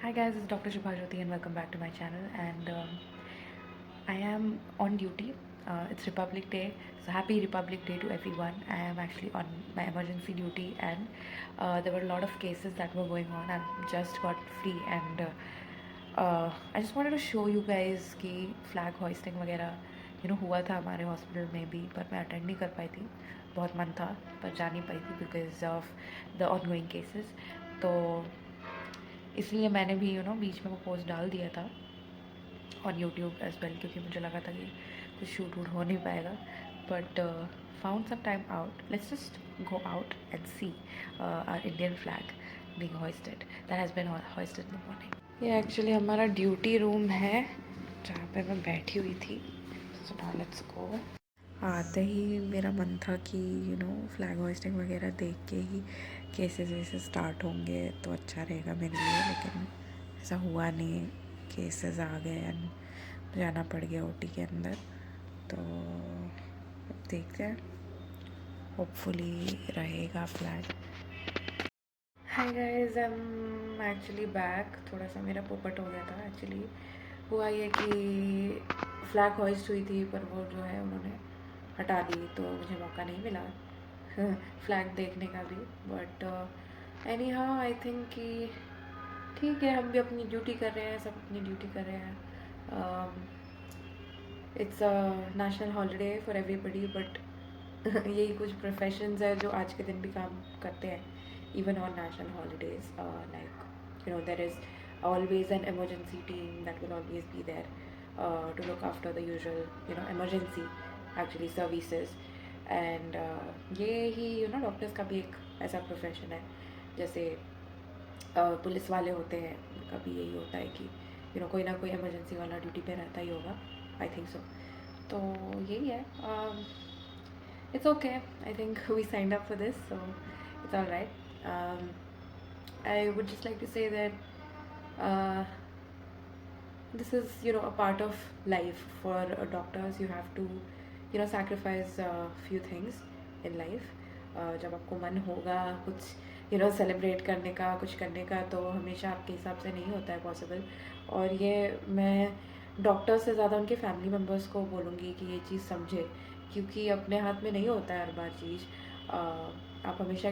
Hi guys, it's Dr. Shubha Jyoti and welcome back to my channel. And I am on duty. It's Republic Day, so happy Republic Day to everyone. I am actually on my emergency duty, and there were a lot of cases that were going on. I just got free, and I just wanted to show you guys कि flag hoisting वगैरह हुआ था हमारे hospital में भी, पर मैं attend नहीं कर पाई थी. बहुत मन था पर जा नहीं पाई थी because of the ongoing cases. तो इसलिए मैंने भी बीच में वो पोस्ट डाल दिया था ऑन यूट्यूब एज वेल, क्योंकि मुझे लगा था कि कुछ शूट वूट हो नहीं पाएगा. But found some time out. Let's just go out and see our Indian flag being hoisted. That has been hoisted in the morning. ये एक्चुअली हमारा ड्यूटी रूम है जहाँ पे मैं बैठी हुई थी. So now let's go. आते ही मेरा मन था कि फ्लैग होइस्टिंग वगैरह देख के ही केसेस वैसे स्टार्ट होंगे तो अच्छा रहेगा मेरे लिए, लेकिन ऐसा हुआ नहीं. केसेस आ गए एंड जाना पड़ गया ओटी के अंदर. तो अब देखते हैं, होपफुली रहेगा flag. Hi guys, I am actually back. थोड़ा सा मेरा पोपट हो गया था. एक्चुअली हुआ ये कि फ्लैग होइस्ट हुई थी पर वो जो है उन्होंने हटा दी, तो मुझे मौका नहीं मिला फ्लैग देखने का भी. But any how I think कि ठीक है, हम भी अपनी ड्यूटी कर रहे हैं, सब अपनी ड्यूटी कर रहे हैं. It's a national holiday for everybody, but यही कुछ प्रोफेशंस है जो आज के दिन भी काम करते हैं even on national holidays. Like there is always an emergency team that will always be there to look after the usual emergency actually services. And ये ही डॉक्टर्स का भी एक ऐसा प्रोफेशन है. जैसे पुलिस वाले होते हैं, उनका भी यही होता है कि कोई ना कोई इमरजेंसी वाला ड्यूटी पे रहता ही होगा. I think so. तो यही है. It's okay. I think we signed up for this, so it's all right. I would just like to say that this is a part of life for doctors. You have to sacrifice a few things in life. जब आपको मन होगा कुछ celebrate करने का, कुछ करने का, तो हमेशा आपके हिसाब से नहीं होता है पॉसिबल. और ये मैं डॉक्टर्स से ज़्यादा उनके फैमिली मेम्बर्स को बोलूँगी कि ये चीज़ समझे, क्योंकि अपने हाथ में नहीं होता है हर बार चीज़. आप हमेशा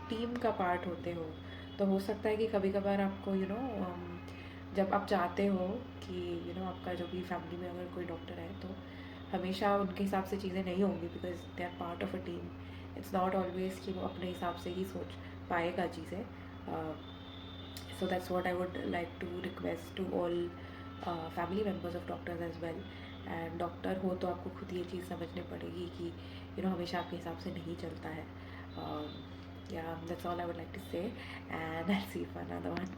टीम का पार्ट होते हो. तो हो सकता है कि कभी कभार आपको जब आप चाहते हो कि आपका जो भी फैमिली में अगर कोई डॉक्टर है तो हमेशा उनके हिसाब से चीज़ें नहीं होंगी, because they are part of a team. It's not always कि वो अपने हिसाब से ही सोच पाएगा चीज़ें. So that's what I would like to request to all family members of doctors as well. And doctor हो तो आपको खुद ये चीज़ समझनी पड़ेगी कि हमेशा आपके हिसाब से नहीं चलता है. Yeah, that's all I would like to say, and I'll see you for another one.